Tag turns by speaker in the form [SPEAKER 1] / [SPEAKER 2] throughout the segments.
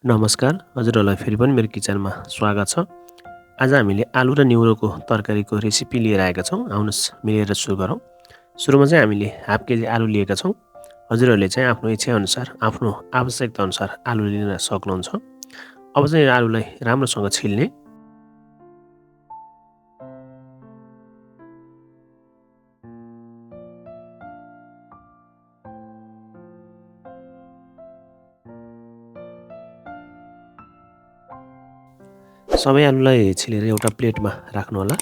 [SPEAKER 1] नमस्कार, हजुरहरूलाई फेरि पनि मेरो किचनमा स्वागत छ। आज हामीले आलु र निउरोको तरकारीको रेसिपी लिएर आएका छौँ। आउनुहोस् मिलेर सुरु गरौँ। सुरुमा चाहिँ हामीले हाफ केजी आलु लिएका छौँ। हजुरहरूले चाहिँ आफ्नो इच्छाअनुसार, आफ्नो आवश्यकताअनुसार आलु लिन सक्नुहुन्छ। अब चाहिँ आलुलाई राम्रोसँग छिल्ने। सबै आलुलाई छिलेर एउटा प्लेटमा राख्नुहोला।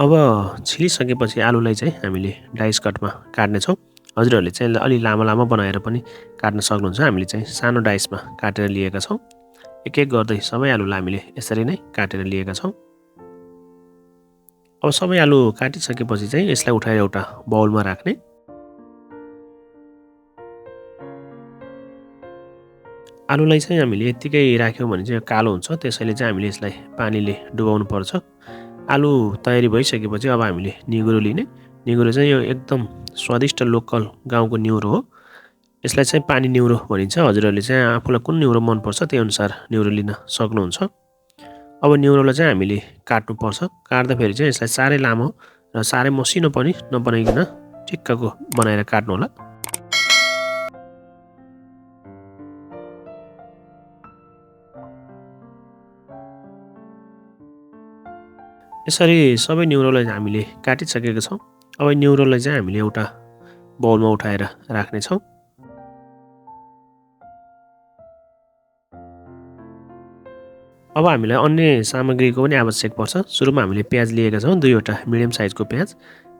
[SPEAKER 1] अब छिलिसकेपछि आलुलाई चाहिँ हामीले डाइस कटमा काट्नेछौँ। हजुरहरूले चाहिँ अलि लामो लामो बनाएर पनि काट्न सक्नुहुन्छ। हामीले चाहिँ सानो डाइसमा काटेर लिएका छौँ। एक एक गर्दै सबै आलुलाई हामीले यसरी नै काटेर लिएका छौँ। अब सबै आलु काटिसकेपछि चाहिँ यसलाई उठाएर एउटा बाउलमा राख्ने। आलुलाई चाहिँ हामीले यत्तिकै राख्यौँ भने चाहिँ कालो हुन्छ, त्यसैले चाहिँ हामीले यसलाई पानीले डुबाउनु पर्छ। आलु तयारी भइसकेपछि अब हामीले निगुरो लिने। निगुरो चाहिँ यो एकदम स्वादिष्ट लोकल गाउँको निउरो हो। यसलाई चाहिँ पानी निउरो भनिन्छ। हजुरहरूले चाहिँ आफूलाई कुन निउरो मनपर्छ त्यही अनुसार निउरो लिन सक्नुहुन्छ। अब निउरोलाई चाहिँ हामीले काट्नुपर्छ। काट्दाखेरि चाहिँ यसलाई साह्रै लामो र साह्रै मसिनो पनि नबनाइकन ठिक्कको बनाएर काट्नु होला। यसरी सबै निउरोलाई हामीले काटिसकेका छौँ। अब निउरोलाई चाहिँ हामीले एउटा बाउलमा उठाएर राख्नेछौँ। अब हामीलाई अन्य सामग्रीको पनि आवश्यक पर्छ। सुरुमा हामीले प्याज लिएका छौँ, 2वटा मिडियम साइजको प्याज।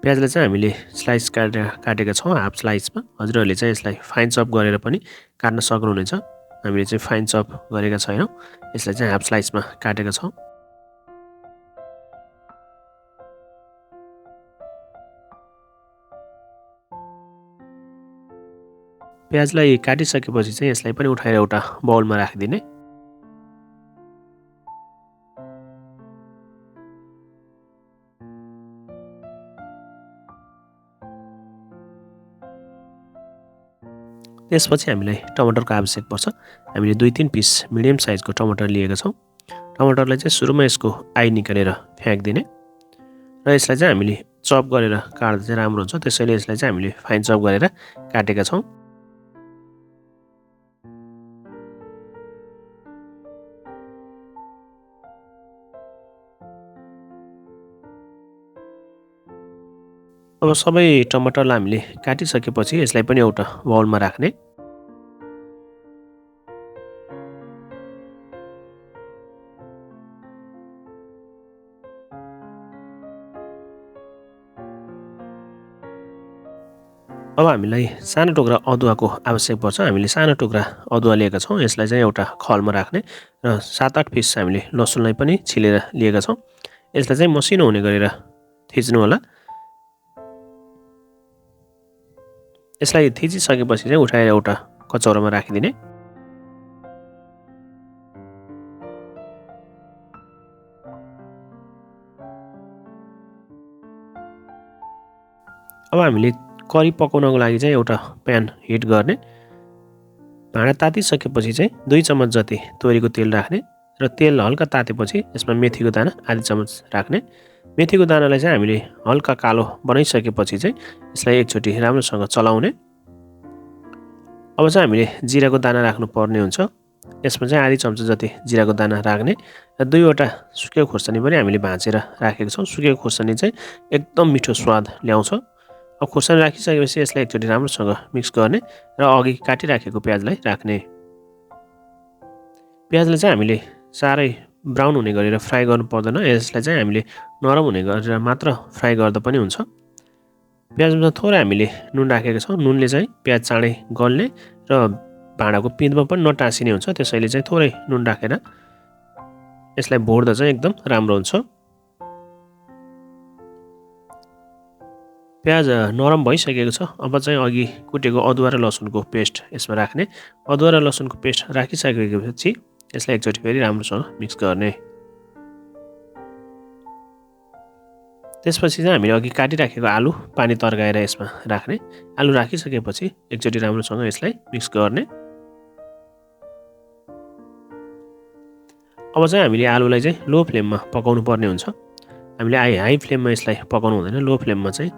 [SPEAKER 1] प्याजलाई चाहिँ हामीले स्लाइस काटेका छौँ हाफ स्लाइसमा। हजुरहरूले चाहिँ यसलाई फाइन चप गरेर पनि काट्न सक्नुहुनेछ। हामीले चाहिँ फाइन चप गरेका छैनौँ, यसलाई चाहिँ हाफ स्लाइसमा काटेका छौँ। प्याजलाई काटिसकेपछि चाहिँ यसलाई पनि उठाएर एउटा बाउलमा राखिदिने। त्यसपछि हामीलाई टमाटरको आवश्यक पर्छ। हामीले 2-3 पिस मिडियम साइजको टमाटर लिएका छौँ। टमाटरलाई चाहिँ सुरुमा यसको आइ निकालेर फ्याँक्दिने र यसलाई चाहिँ हामीले चप गरेर काट्दा चाहिँ राम्रो हुन्छ। त्यसैले यसलाई चाहिँ हामीले फाइन चप गरेर काटेका छौँ। अब सबै टमाटरलाई हामीले काटिसकेपछि यसलाई पनि एउटा बाउलमा राख्ने। अब हामीलाई सानो टुक्रा अदुवाको आवश्यक पर्छ। हामीले सानो टुक्रा अदुवा लिएका छौँ। यसलाई चाहिँ एउटा खलमा राख्ने र 7-8 पिस हामीले लसुनलाई पनि छिलेर लिएका छौँ। यसलाई चाहिँ मसिनो हुने गरेर थिच्नु होला। यसलाई थिचिसकेपछि चाहिँ उठाएर एउटा कचौरामा राखिदिने। अब हामीले करी पकाउनको लागि चाहिँ एउटा प्यान हिट गर्ने। भाँडा तातिसकेपछि चाहिँ 2 चम्मच जति तोरीको तेल राख्ने र तेल हल्का तातेपछि यसमा मेथीको दाना आधी चम्मच राख्ने। मेथीको दानालाई चाहिँ हामीले हल्का कालो बनाइसकेपछि चाहिँ यसलाई एकचोटि राम्रोसँग चलाउने। अब चाहिँ हामीले जिराको दाना राख्नु पर्ने हुन्छ। यसमा चाहिँ आधी चम्चा जति जिराको दाना राख्ने र 2वटा सुकेको खोर्सानी पनि हामीले भाँचेर राखेका छौँ। सुकेको खोर्सानी चाहिँ एकदम मिठो स्वाद ल्याउँछ। अब खोर्सानी राखिसकेपछि यसलाई एकचोटि राम्रोसँग मिक्स गर्ने र अघि काटिराखेको प्याजलाई राख्ने। प्याजलाई चाहिँ हामीले साह्रै ब्राउन हुने गरेर फ्राई गर्नु पर्दैन। यसलाई चाहिँ हामीले नरम हुने गरेर मात्र फ्राई गर्दा पनि हुन्छ। प्याजमा थोरै हामीले नुन राखेका छौँ। नुनले चाहिँ प्याज चाँडै गल्ने र भाँडाको पिँधमा पनि नटाँसिने हुन्छ। त्यसैले चाहिँ थोरै नुन राखेर यसलाई भोर्दा चाहिँ एकदम राम्रो हुन्छ। प्याज नरम भइसकेको छ। अब चाहिँ अघि कुटेको अदुवा र लसुनको पेस्ट यसमा राख्ने। अदुवा र लसुनको पेस्ट राखिसकेपछि यसलाई एकचोटि फेरि राम्रोसँग मिक्स गर्ने। त्यसपछि चाहिँ हामीले अघि काटिराखेको आलु पानी तर्काएर यसमा राख्ने। आलु राखिसकेपछि एकचोटि राम्रोसँग यसलाई मिक्स गर्ने। अब चाहिँ हामीले आलुलाई चाहिँ लो फ्लेममा पकाउनु पर्ने हुन्छ। हामीले हाई फ्लेममा यसलाई पकाउनु हुँदैन, लो फ्लेममा चाहिँ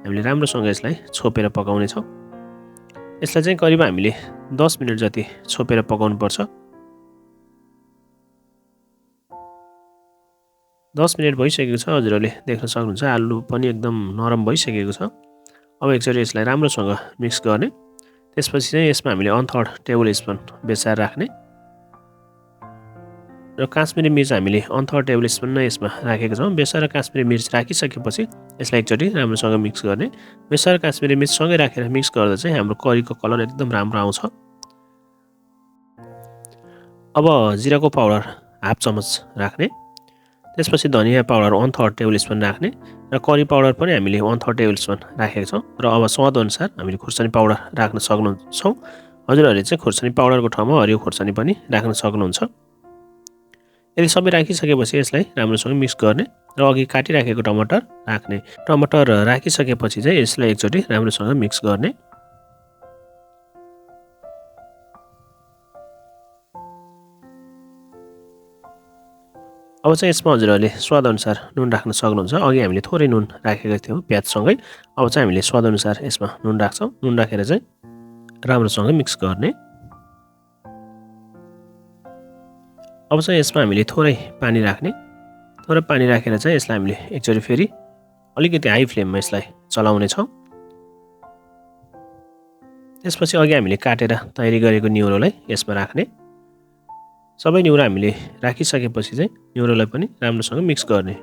[SPEAKER 1] हामीले राम्रोसँग यसलाई छोपेर पकाउने छौँ। यसलाई चाहिँ करिब हामीले 10 मिनट जति छोपेर पकाउनु पर्छ। 10 मिनट भइसकेको छ, हजुरहरूले देख्न सक्नुहुन्छ आलु पनि एकदम नरम भइसकेको छ। अब एकचोटि यसलाई राम्रोसँग मिक्स गर्ने। त्यसपछि चाहिँ यसमा हामीले 1/3 टेबल स्पुन बेसार राख्ने र काश्मिरी मिर्च हामीले 1/3 टेबल स्पुन नै यसमा राखेको छौँ। बेसार र काश्मिरी मिर्च राखिसकेपछि यसलाई एकचोटि राम्रोसँग मिक्स गर्ने। बेसार र काश्मिरी मिर्च सँगै राखेर मिक्स गर्दा चाहिँ हाम्रो करीको कलर एकदम राम्रो आउँछ। अब जिराको पाउडर हाफ चमच राख्ने। त्यसपछि धनिया पाउडर 1/3 टेबल स्पुन राख्ने र करी पाउडर पनि हामीले 1/3 टेबल स्पुन राखेको छौँ। र अब स्वादअनुसार हामीले खुर्सानी पाउडर राख्न सक्छौँ। हजुरहरूले चाहिँ खुर्सानी पाउडरको ठाउँमा हरियो खुर्सानी पनि राख्न सक्नुहुन्छ। यदि सबै राखिसकेपछि यसलाई राम्रोसँग मिक्स गर्ने र अघि काटिराखेको टमाटर राख्ने। टमाटर राखिसकेपछि चाहिँ यसलाई एकचोटि राम्रोसँग मिक्स गर्ने। अब चाहिँ यसमा हजुरहरूले स्वादअनुसार नुन राख्न सक्नुहुन्छ। अघि हामीले थोरै नुन राखेका थियौँ प्याजसँगै। अब चाहिँ हामीले स्वादअनुसार यसमा नुन राख्छौँ। नुन राखेर चाहिँ राम्रोसँग मिक्स गर्ने। अब चाहिँ यसमा हामीले थोरै पानी राख्ने। थोरै पानी राखेर चाहिँ यसलाई हामीले एकचोटि फेरि अलिकति हाई फ्लेममा यसलाई चलाउने छौँ। त्यसपछि अघि हामीले काटेर तयारी गरेको निउरोलाई यसमा राख्ने। सबै निउरो हामीले राखिसकेपछि चाहिँ निउरोलाई पनि राम्रोसँग मिक्स गर्ने।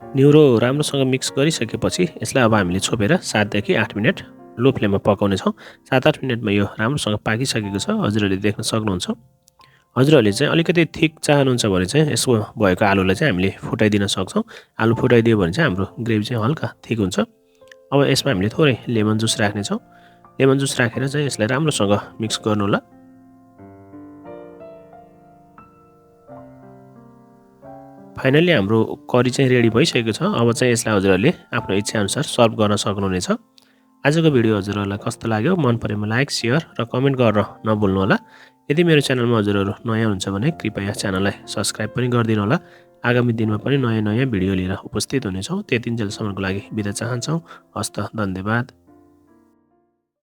[SPEAKER 1] निउरो राम्रोसँग मिक्स गरिसकेपछि यसलाई अब हामीले छोपेर 7 देखि 8 मिनट लो फ्लेममा पकाउने छौँ। 7-8 मिनटमा यो राम्रोसँग पाकिसकेको छ, हजुरहरूले देख्न सक्नुहुन्छ। हजुरहरूले चाहिँ अलिकति थिक चाहनुहुन्छ भने चाहिँ यसको भएको आलुलाई चाहिँ हामीले फुटाइदिन सक्छौँ। आलु फुटाइदियो भने चाहिँ हाम्रो ग्रेभी चाहिँ हल्का थिक हुन्छ। अब यसमा हामीले थोरै लेमन जुस राख्नेछौँ। लेमन जुस राखेर चाहिँ यसलाई राम्रोसँग मिक्स गर्नु होला। फाइनली हाम्रो करी चाहिँ रेडी भइसकेको छ। अब चाहिँ यसलाई हजुरहरूले आफ्नो इच्छाअनुसार सर्भ गर्न सक्नुहुनेछ। आजको भिडियो हजुरहरूलाई कस्तो लाग्यो? मन परेमा लाइक, सेयर र कमेन्ट गरेर नभुल्नुहोला। यदि मेरो च्यानलमा हजुरहरू नयाँ हुन्छ भने कृपया च्यानललाई सब्सक्राइब पनि गरिदिनु होला। आगामी दिनमा पनि नयाँ भिडियो लिएर उपस्थित हुनेछौँ। त्यतिन्जेलसम्मको लागि बिदा चाहन्छौँ। हस्त, धन्यवाद।